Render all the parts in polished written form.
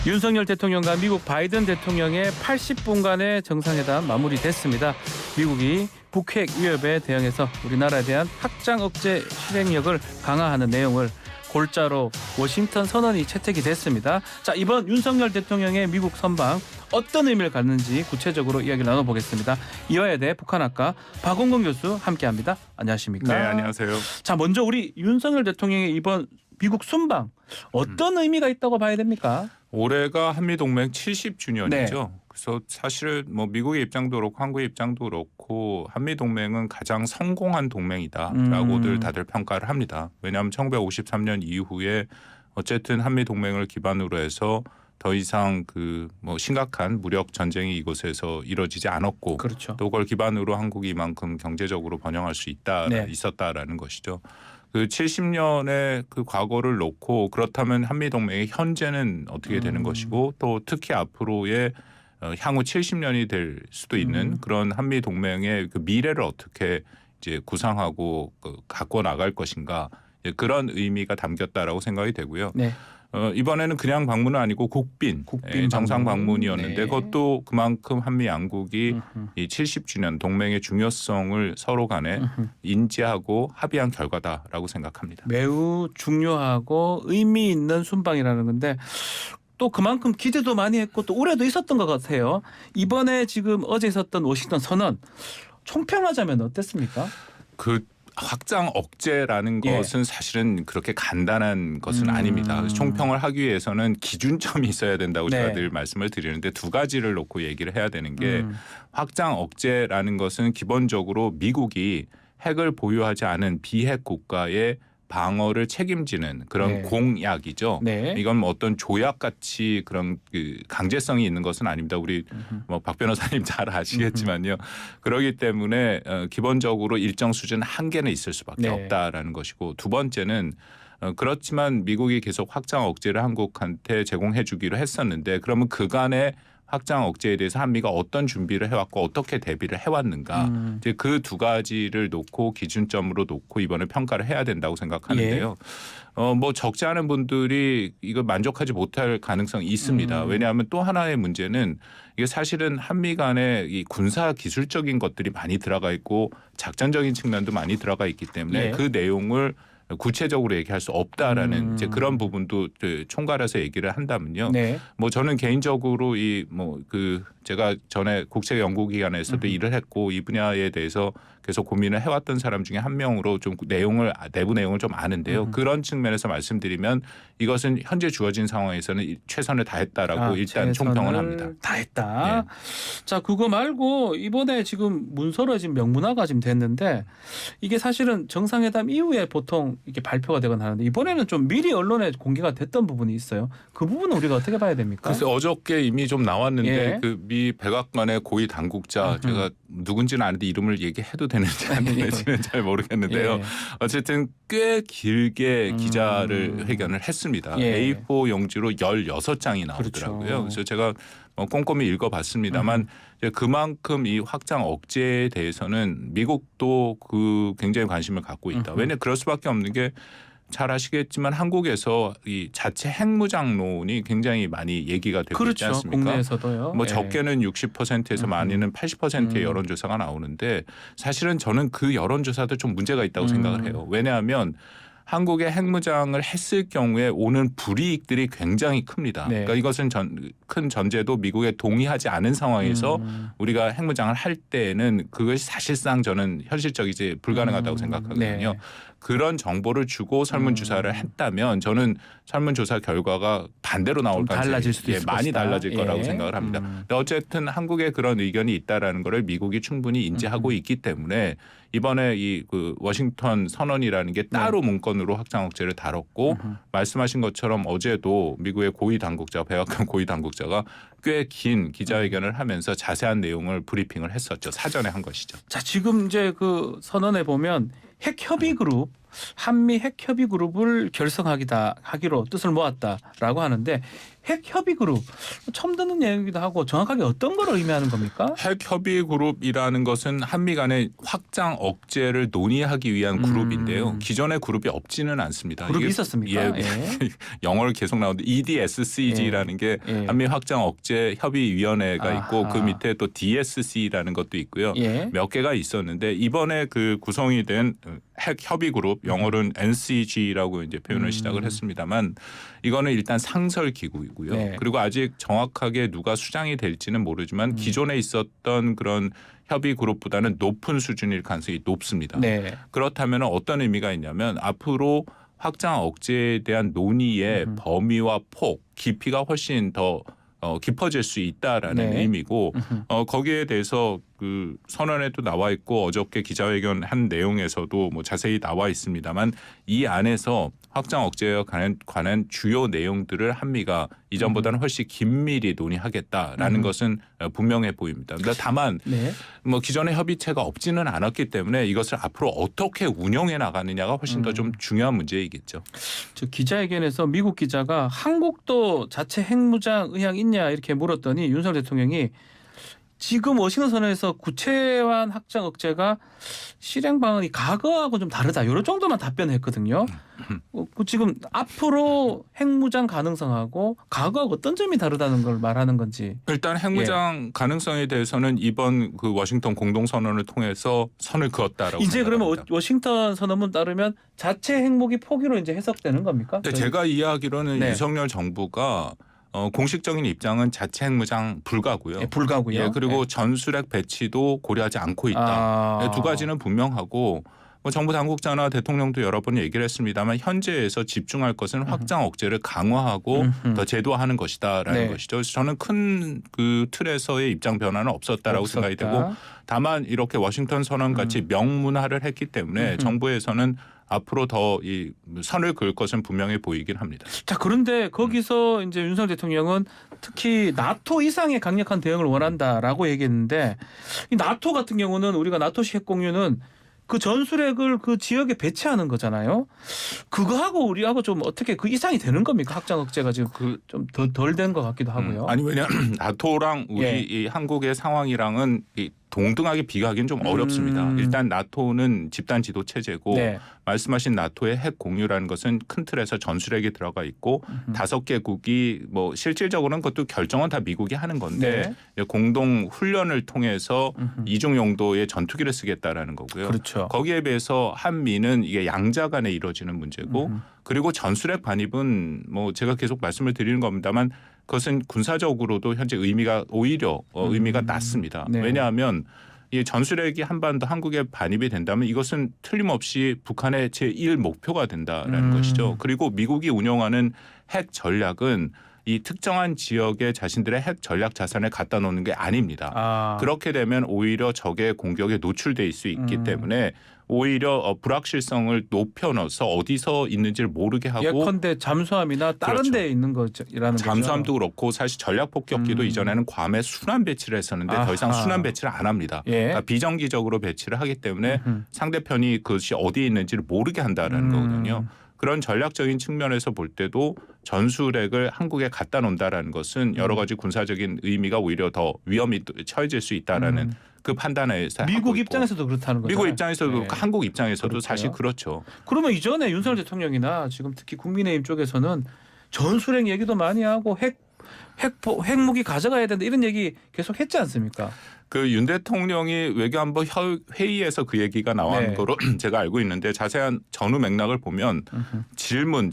윤석열 대통령과 미국 바이든 대통령의 80분간의 정상회담 마무리됐습니다. 미국이 북핵 위협에 대응해서 우리나라에 대한 확장 억제 실행력을 강화하는 내용을 골자로 워싱턴 선언이 채택이 됐습니다. 자, 이번 윤석열 대통령의 미국 선방 어떤 의미를 갖는지 구체적으로 이야기를 나눠보겠습니다. 이화여대 북한학과 박원건 교수 함께합니다. 안녕하십니까? 네, 안녕하세요. 자, 먼저 우리 윤석열 대통령의 이번 미국 순방 어떤 의미가 있다고 봐야 됩니까? 올해가 한미동맹 70주년이죠. 그래서 사실 뭐 미국의 입장도 그렇고 한국의 입장도 그렇고 한미동맹은 가장 성공한 동맹이다라고들 다들 평가를 합니다. 왜냐하면 1953년 이후에 어쨌든 한미동맹을 기반으로 해서 더 이상 그 뭐 심각한 무력 전쟁이 이곳에서 이루어지지 않았고, 그렇죠. 또 그걸 기반으로 한국이 이만큼 경제적으로 번영할 수 있었다라는 것이죠. 그 70년의 그 과거를 놓고 그렇다면 한미동맹의 현재는 어떻게 되는 것이고, 또 특히 앞으로의 향후 70년이 될 수도 있는 그런 한미동맹의 그 미래를 어떻게 이제 구상하고 갖고 나갈 것인가, 그런 의미가 담겼다라고 생각이 되고요. 네. 이번에는 그냥 방문은 아니고 국빈 정상 방문이었는데, 네. 그것도 그만큼 한미 양국이 이 70주년 동맹의 중요성을 서로 간에 인지하고 합의한 결과다라고 생각합니다. 매우 중요하고 의미 있는 순방이라는 건데 또 그만큼 기대도 많이 했고 또 우려도 있었던 것 같아요. 이번에 지금 어제 있었던 워싱턴 선언 총평하자면 어땠습니까? 그 확장 억제라는 것은 사실은 그렇게 간단한 것은 아닙니다. 그래서 총평을 하기 위해서는 기준점이 있어야 된다고 제가 늘 말씀을 드리는데, 두 가지를 놓고 얘기를 해야 되는 게, 확장 억제라는 것은 기본적으로 미국이 핵을 보유하지 않은 비핵 국가의 방어를 책임지는 그런 공약이죠. 이건 뭐 어떤 조약같이 그런 그 강제성이 있는 것은 아닙니다. 우리 뭐 박 변호사님 잘 아시겠지만요. 그렇기 때문에 기본적으로 일정 수준 한계는 있을 수밖에 없다라는 것이고, 두 번째는 그렇지만 미국이 계속 확장 억제를 한국한테 제공해 주기로 했었는데, 그러면 그간의 확장 억제에 대해서 한미가 어떤 준비를 해왔고 어떻게 대비를 해왔는가, 이제 그 두 가지를 놓고 기준점으로 놓고 이번에 평가를 해야 된다고 생각하는데요. 뭐 적지 않은 분들이 이거 만족하지 못할 가능성이 있습니다. 왜냐하면 또 하나의 문제는 이게 사실은 한미 간에 이 군사 기술적인 것들이 많이 들어가 있고 작전적인 측면도 많이 들어가 있기 때문에 그 내용을 구체적으로 얘기할 수 없다라는 이제 그런 부분도 총괄해서 얘기를 한다면요. 뭐 저는 개인적으로 이 뭐 그 제가 전에 국제 연구기관에서도 일을 했고 이 분야에 대해서 계속 고민을 해왔던 사람 중에 한 명으로 좀 내부 내용을 좀 아는데요. 그런 측면에서 말씀드리면 이것은 현재 주어진 상황에서는 최선을 다했다라고 일단 총평을 합니다. 다했다. 자, 그거 말고 이번에 지금 문서로 지금 명문화가 지금 됐는데, 이게 사실은 정상회담 이후에 보통 이렇게 발표가 되거나 하는데 이번에는 좀 미리 언론에 공개가 됐던 부분이 있어요. 그 부분은 우리가 어떻게 봐야 됩니까? 그래서 어저께 이미 좀 나왔는데 그 미 백악관의 고위 당국자, 제가 누군지는 아는데 이름을 얘기해도 되는지 안 되는지는 잘 모르겠는데요. 어쨌든 꽤 길게 기자를 회견을 했습니다. A4 용지로 16장이 나오더라고요. 그래서 제가 꼼꼼히 읽어봤습니다만 그만큼 이 확장 억제에 대해서는 미국도 그 굉장히 관심을 갖고 있다. 왜냐하면 그럴 수밖에 없는 게, 잘 아시겠지만 한국에서 이 자체 핵무장론이 굉장히 많이 얘기가 되고 있지 않습니까? 국내에서도요. 뭐 적게는 60%에서 많이는 80%의 여론조사가 나오는데, 사실은 저는 그 여론조사도 좀 문제가 있다고 생각을 해요. 왜냐하면 한국의 핵무장을 했을 경우에 오는 불이익들이 굉장히 큽니다. 그러니까 이것은 큰 전제도 미국에 동의하지 않은 상황에서 우리가 핵무장을 할 때에는 그것이 사실상 저는 현실적이지 불가능하다고 생각하거든요. 그런 정보를 주고 설문조사를 했다면 저는 설문조사 결과가 반대로 나올 가능성이 많이 달라질 거라고 생각을 합니다. 근데 어쨌든 한국에 그런 의견이 있다라는 것을 미국이 충분히 인지하고 있기 때문에 이번에 이 그 워싱턴 선언이라는 게 따로 문건으로 확장 억제를 다뤘고, 말씀하신 것처럼 어제도 미국의 고위 당국자, 백악관 고위 당국자가 꽤 긴 기자회견을 하면서 자세한 내용을 브리핑을 했었죠. 사전에 한 것이죠. 자, 지금 이제 그 선언에 보면 핵협의 그룹, 한미 핵협의 그룹을 결성하기로 뜻을 모았다라고 하는데, 핵 협의 그룹 처음 듣는 얘기기도 하고 정확하게 어떤 걸 의미하는 겁니까? 핵 협의 그룹이라는 것은 한미 간의 확장 억제를 논의하기 위한 그룹인데요. 기존의 그룹이 없지는 않습니다. 그룹이 이게 있었습니까? 예. 영어를 계속 나오는데 EDSCG라는 게 예. 한미 확장 억제 협의위원회가 있고 아하. 그 밑에 또 DSC라는 것도 있고요. 예. 몇 개가 있었는데 이번에 그 구성이 된 핵 협의 그룹 영어로는 NCG라고 이제 표현을 시작을 했습니다만 이거는 일단 상설 기구이고요. 네. 그리고 아직 정확하게 누가 수장이 될지는 모르지만 기존에 있었던 그런 협의 그룹보다는 높은 수준일 가능성이 높습니다. 네. 그렇다면 어떤 의미가 있냐면 앞으로 확장 억제에 대한 논의의 범위와 폭, 깊이가 훨씬 더 깊어질 수 있다라는 네. 의미고 거기에 대해서 그 선언에도 나와 있고 어저께 기자회견 한 내용에서도 뭐 자세히 나와 있습니다만 이 안에서 확장 억제에 관한 주요 내용들을 한미가 이전보다는 훨씬 긴밀히 논의하겠다라는 것은 분명해 보입니다. 그러니까 다만 네. 뭐 기존의 협의체가 없지는 않았기 때문에 이것을 앞으로 어떻게 운영해 나가느냐가 훨씬 더 좀 중요한 문제이겠죠. 저 기자회견에서 미국 기자가 한국도 자체 핵무장 의향 있냐 이렇게 물었더니 윤석열 대통령이 지금 워싱턴 선언에서 구체화한 확장 억제가 실행 방안이 과거하고 좀 다르다. 이런 정도만 답변했거든요. 지금 앞으로 핵무장 가능성하고 과거하고 어떤 점이 다르다는 걸 말하는 건지. 일단 핵무장 가능성에 대해서는 이번 그 워싱턴 공동선언을 통해서 선을 그었다라고 이제 그러면 생각합니다. 워싱턴 선언문 따르면 자체 핵무기 포기로 이제 해석되는 겁니까? 근데 제가 이해하기로는 네. 윤석열 정부가 공식적인 입장은 자체 핵무장 불가고요. 예, 불가고요. 예, 그리고 예. 전술핵 배치도 고려하지 않고 있다. 아. 두 가지는 분명하고 뭐 정부 당국자나 대통령도 여러 번 얘기를 했습니다만 현재에서 집중할 것은 확장 억제를 강화하고 더 제도화하는 것이다라는 네. 것이죠. 그래서 저는 큰 그 틀에서의 입장 변화는 없었다라고 생각이 되고 다만 이렇게 워싱턴 선언 같이 명문화를 했기 때문에 정부에서는 앞으로 더 이 선을 그을 것은 분명해 보이긴 합니다. 자, 그런데 거기서 이제 윤석열 대통령은 특히 나토 이상의 강력한 대응을 원한다라고 얘기했는데 이 나토 같은 경우는 우리가 나토식 핵 공유는 그 전술핵을 그 지역에 배치하는 거잖아요. 그거하고 우리하고 좀 어떻게 그 이상이 되는 겁니까? 확장 억제가 지금 그 좀 덜 된 것 같기도 하고요. 아니 왜냐하면 나토랑 우리 예. 이 한국의 상황이랑은 이 동등하게 비교하기는 좀 어렵습니다. 일단 나토는 집단 지도 체제고 네. 말씀하신 나토의 핵 공유라는 것은 큰 틀에서 전술핵이 들어가 있고 5개국이 뭐 실질적으로는 그것도 결정은 다 미국이 하는 건데 공동 훈련을 통해서 이중 용도의 전투기를 쓰겠다라는 거고요. 그렇죠. 거기에 비해서 한미는 이게 양자 간에 이루어지는 문제고 그리고 전술핵 반입은 뭐 제가 계속 말씀을 드리는 겁니다만 그것은 군사적으로도 현재 의미가 오히려 의미가 낮습니다. 네. 왜냐하면 이 전술핵이 한반도 한국에 반입이 된다면 이것은 틀림없이 북한의 제1 목표가 된다라는 것이죠. 그리고 미국이 운영하는 핵 전략은 이 특정한 지역에 자신들의 핵 전략 자산을 갖다 놓는 게 아닙니다. 아. 그렇게 되면 오히려 적의 공격에 노출될 수 있기 때문에 오히려 불확실성을 높여넣어서 어디서 있는지를 모르게 하고 예컨대 잠수함이나 다른 그렇죠. 데에 있는 거라는 거죠. 잠수함도 그렇고 사실 전략 폭격기도 이전에는 괌에 순환 배치를 했었는데 더 이상 아하. 순환 배치를 안 합니다. 예. 그러니까 비정기적으로 배치를 하기 때문에 상대편이 그것이 어디에 있는지를 모르게 한다라는 거거든요. 그런 전략적인 측면에서 볼 때도 전술핵을 한국에 갖다 놓는다라는 것은 여러 가지 군사적인 의미가 오히려 더 위험이 처해질 수 있다라는 그 판단에서 미국 입장에서도 그렇다는 거죠. 미국 입장에서도 네. 그렇고 한국 입장에서도 그렇고요. 사실 그렇죠. 그러면 이전에 윤석열 대통령이나 지금 특히 국민의힘 쪽에서는 전술핵 얘기도 많이 하고 핵무기 가져가야 된다 이런 얘기 계속 했지 않습니까? 그 윤 대통령이 외교안보 회의에서 그 얘기가 나온 네. 거로 제가 알고 있는데 자세한 전후 맥락을 보면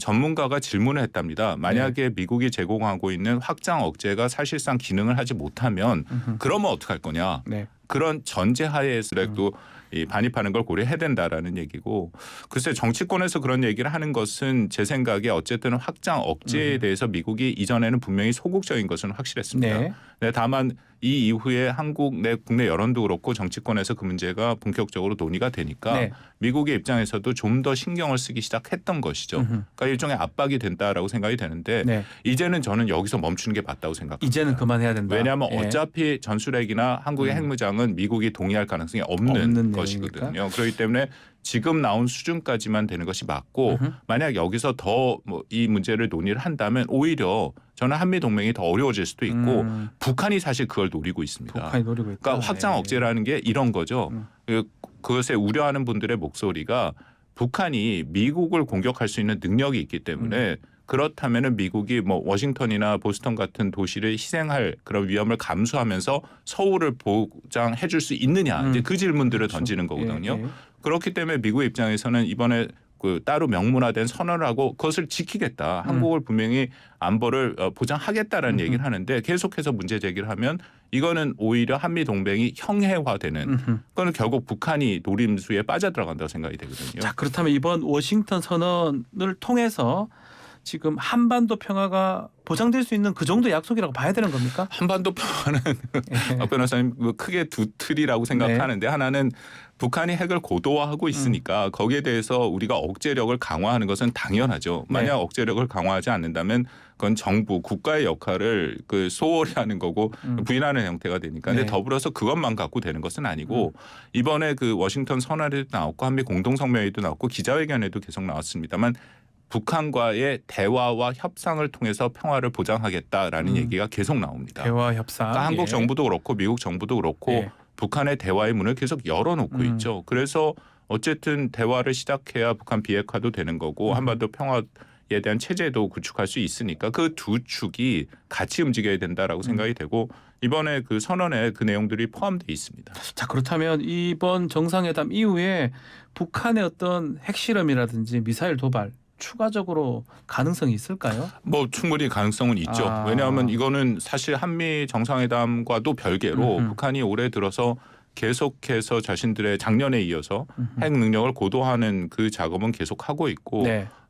전문가가 질문을 했답니다. 만약에 미국이 제공하고 있는 확장 억제가 사실상 기능을 하지 못하면 그러면 어떡할 거냐. 네. 그런 전제하에서도 이 반입하는 걸 고려해야 된다라는 얘기고 글쎄 정치권에서 그런 얘기를 하는 것은 제 생각에 어쨌든 확장 억제에 대해서 미국이 이전에는 분명히 소극적인 것은 확실했습니다. 네. 네, 다만 이 이후에 한국 내 국내 여론도 그렇고 정치권에서 그 문제가 본격적으로 논의가 되니까 네. 미국의 입장에서도 좀 더 신경을 쓰기 시작했던 것이죠. 그러니까 일종의 압박이 된다라고 생각이 되는데 네. 이제는 저는 여기서 멈추는 게 맞다고 생각합니다. 이제는 그만해야 된다. 왜냐하면 예. 어차피 전술핵이나 한국의 핵무장은 미국이 동의할 가능성이 없는 없는 것이거든요. 그렇기 때문에 지금 나온 수준까지만 되는 것이 맞고 만약 여기서 더 뭐 이 문제를 논의를 한다면 오히려 저는 한미 동맹이 더 어려워질 수도 있고 북한이 사실 그걸 노리고 있습니다. 북한이 노리고 있다. 그러니까 확장 억제라는 게 이런 거죠. 그것에 우려하는 분들의 목소리가 북한이 미국을 공격할 수 있는 능력이 있기 때문에 그렇다면은 미국이 뭐 워싱턴이나 보스턴 같은 도시를 희생할 그런 위험을 감수하면서 서울을 보장해 줄 수 있느냐 이제 그 질문들을 그렇죠. 던지는 거거든요. 예, 예. 그렇기 때문에 미국의 입장에서는 이번에 그 따로 명문화된 선언을 하고 그것을 지키겠다. 한국을 분명히 안보를 보장하겠다라는 얘기를 하는데 계속해서 문제 제기를 하면 이거는 오히려 한미 동맹이 형해화되는 그거는 결국 북한이 노림수에 빠져들어간다고 생각이 되거든요. 자, 그렇다면 이번 워싱턴 선언을 통해서 지금 한반도 평화가 보장될 수 있는 그 정도 약속이라고 봐야 되는 겁니까? 한반도 평화는 박 변호사님 크게 두 틀이라고 생각하는데 하나는 북한이 핵을 고도화하고 있으니까 거기에 대해서 우리가 억제력을 강화하는 것은 당연하죠. 만약 억제력을 강화하지 않는다면 그건 정부 국가의 역할을 그 소홀히 하는 거고 부인하는 형태가 되니까. 근데 더불어서 그것만 갖고 되는 것은 아니고 이번에 그 워싱턴 선언에도 나왔고 한미 공동성명에도 나왔고 기자회견에도 계속 나왔습니다만 북한과의 대화와 협상을 통해서 평화를 보장하겠다라는 얘기가 계속 나옵니다. 대화 협상. 그러니까 한국 정부도 그렇고 미국 정부도 그렇고 북한의 대화의 문을 계속 열어놓고 있죠. 그래서 어쨌든 대화를 시작해야 북한 비핵화도 되는 거고 한반도 평화에 대한 체제도 구축할 수 있으니까 그 두 축이 같이 움직여야 된다라고 생각이 되고 이번에 그 선언에 그 내용들이 포함되어 있습니다. 자, 그렇다면 이번 정상회담 이후에 북한의 어떤 핵실험이라든지 미사일 도발 추가적으로 가능성이 있을까요? 뭐 충분히 가능성은 있죠. 왜냐하면 이거는 사실 한미 정상회담과도 별개로 북한이 올해 들어서 계속해서 자신들의 작년에 이어서 핵 능력을 고도화하는 그 작업은 계속하고 있고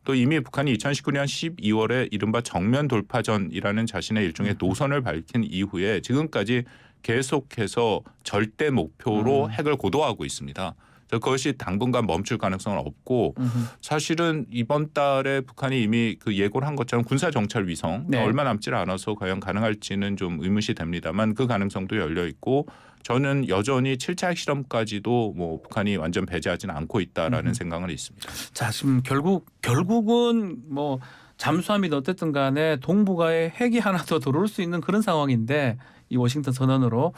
또 이미 북한이 2019년 12월에 이른바 정면 돌파전이라는 자신의 일종의 노선을 밝힌 이후에 지금까지 계속해서 절대 목표로 핵을 고도화하고 있습니다. 그것이 당분간 멈출 가능성은 없고 사실은 이번 달에 북한이 이미 그 예고를 한 것처럼 군사 정찰 위성 얼마 남지 않아서 과연 가능할지는 좀 의문시 됩니다만 그 가능성도 열려 있고 저는 여전히 7차 핵실험까지도 뭐 북한이 완전 배제하지는 않고 있다라는 생각은 있습니다. 자, 지금 결국은 뭐 잠수함이든 어쨌든 간에 동북아에 핵이 하나 더 들어올 수 있는 그런 상황인데 이 워싱턴 선언으로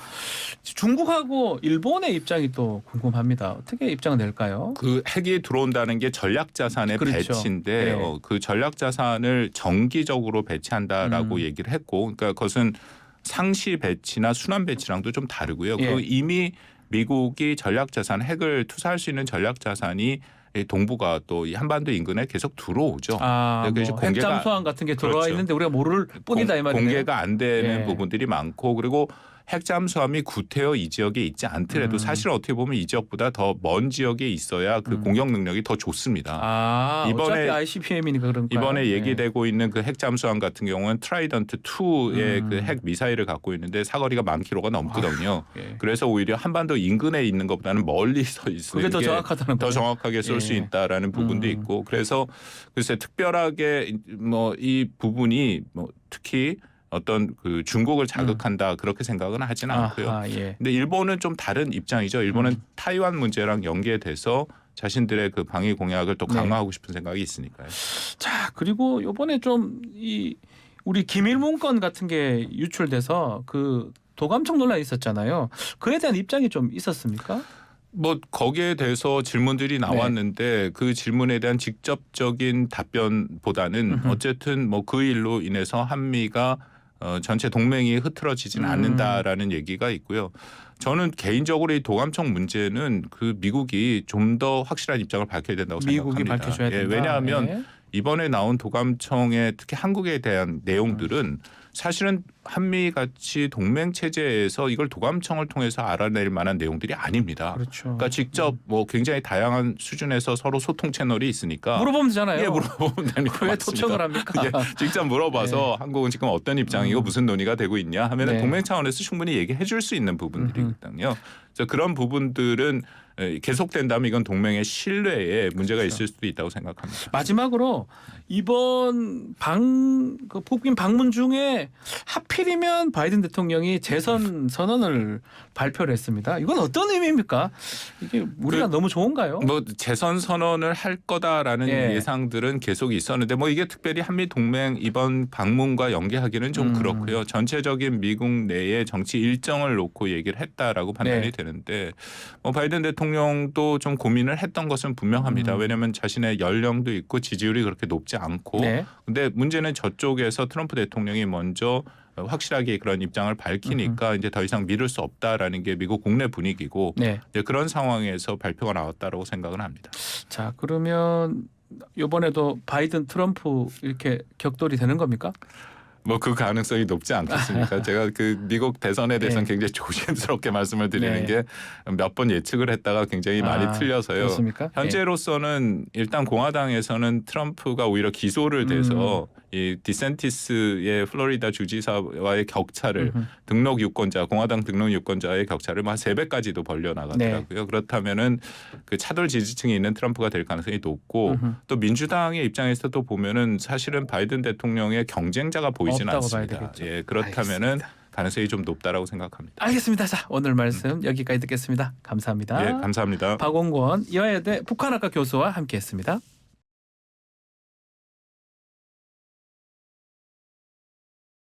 중국하고 일본의 입장이 또 궁금합니다. 어떻게 입장을 낼까요? 그 핵이 들어온다는 게 전략 자산의 배치인데 그 전략 자산을 정기적으로 배치한다라고 얘기를 했고 그러니까 그것은 상시 배치나 순환 배치랑도 좀 다르고요. 그 이미 미국이 전략 자산 핵을 투사할 수 있는 전략 자산이 동북아 또 이 한반도 인근에 계속 들어오죠. 뭐 핵잠수함 같은 게 들어와 있는데 우리가 모를 뿐이다 이 말이네요. 공개가 안 되는 부분들이 많고 그리고 핵잠수함이 구태여 이 지역에 있지 않더라도 사실 어떻게 보면 이 지역보다 더 먼 지역에 있어야 그 공격 능력이 더 좋습니다. 이번에 ICBM이니까 그런가요? 이번에 얘기되고 있는 그 핵잠수함 같은 경우는 트라이던트 2의 그 핵 미사일을 갖고 있는데 사거리가 10,000km가 넘거든요. 그래서 오히려 한반도 인근에 있는 것보다는 멀리 서 있어요. 그게 더 정확하다는 더 정확하게 쏠 수 있다라는 부분도 있고 그래서 글쎄 특별하게 뭐 이 부분이 뭐 특히 어떤 그 중국을 자극한다 그렇게 생각은 하지는 않고요. 근데 일본은 좀 다른 입장이죠. 일본은 타이완 문제랑 연계돼서 자신들의 그 방위 공약을 또 강화하고 싶은 생각이 있으니까요. 자, 그리고 이번에 좀 이 우리 기밀문 건 같은 게 유출돼서 그 도감청 논란이 있었잖아요. 그에 대한 입장이 좀 있었습니까? 뭐 거기에 대해서 질문들이 나왔는데 그 질문에 대한 직접적인 답변보다는 어쨌든 뭐 그 일로 인해서 한미가 전체 동맹이 흐트러지지는 않는다라는 얘기가 있고요. 저는 개인적으로 이 도감청 문제는 그 미국이 좀 더 확실한 입장을 밝혀야 된다고 생각합니다. 미국이 밝혀줘야 된다. 왜냐하면 이번에 나온 도감청의 특히 한국에 대한 내용들은 사실은 한미 같이 동맹 체제에서 이걸 도감청을 통해서 알아낼 만한 내용들이 아닙니다. 그렇죠. 그러니까 직접 뭐 굉장히 다양한 수준에서 서로 소통 채널이 있으니까 물어보면 되잖아요. 예, 물어보면 되니까. 왜 토청을 합니까? 예, 직접 물어봐서 한국은 지금 어떤 입장이고 무슨 논의가 되고 있냐 하면 동맹 차원에서 충분히 얘기해 줄 수 있는 부분들이거든요. 그래서 그런 부분들은 계속된다면 이건 동맹의 신뢰에 문제가 그렇죠. 있을 수도 있다고 생각합니다. 마지막으로 이번 그 북미 방문 중에 하필이면 바이든 대통령이 재선 선언을 발표를 했습니다. 이건 어떤 의미입니까? 이게 우리가 너무 좋은가요? 뭐 재선 선언을 할 거다라는 예. 예상들은 계속 있었는데 뭐 이게 특별히 한미 동맹 이번 방문과 연계하기는 좀 그렇고요. 전체적인 미국 내의 정치 일정을 놓고 얘기를 했다라고 판단이 네. 되는데 뭐 바이든 대통령도 좀 고민을 했던 것은 분명합니다. 왜냐하면 자신의 연령도 있고 지지율이 그렇게 높지 않고 네. 근데 문제는 저쪽에서 트럼프 대통령이 먼저 확실하게 그런 입장을 밝히니까 이제 더 이상 미룰 수 없다라는 게 미국 국내 분위기고 네. 이제 그런 상황에서 발표가 나왔다라고 생각을 합니다. 자, 그러면 이번에도 바이든 트럼프 이렇게 격돌이 되는 겁니까? 뭐 그 가능성이 높지 않겠습니까? 제가 그 미국 대선에 대해서는 네. 굉장히 조심스럽게 말씀을 드리는 네. 게 몇 번 예측을 했다가 굉장히 많이 틀려서요. 그렇습니까? 현재로서는 일단 공화당에서는 트럼프가 오히려 기소를 돼서 이 디센티스의 플로리다 주지사와의 격차를 등록 유권자 공화당 등록 유권자의 격차를 한 3배까지도 벌려 나가더라고요. 네. 그렇다면은 그 차돌 지지층이 있는 트럼프가 될 가능성이 높고 또 민주당의 입장에서 또 보면은 사실은 바이든 대통령의 경쟁자가 보이지는 없다고 봐야 않습니다. 되겠죠. 예, 그렇다면은 알겠습니다. 가능성이 좀 높다라고 생각합니다. 알겠습니다. 자, 오늘 말씀 여기까지 듣겠습니다. 감사합니다. 예, 감사합니다. 박원권 이화여대 북한학과 교수와 함께했습니다.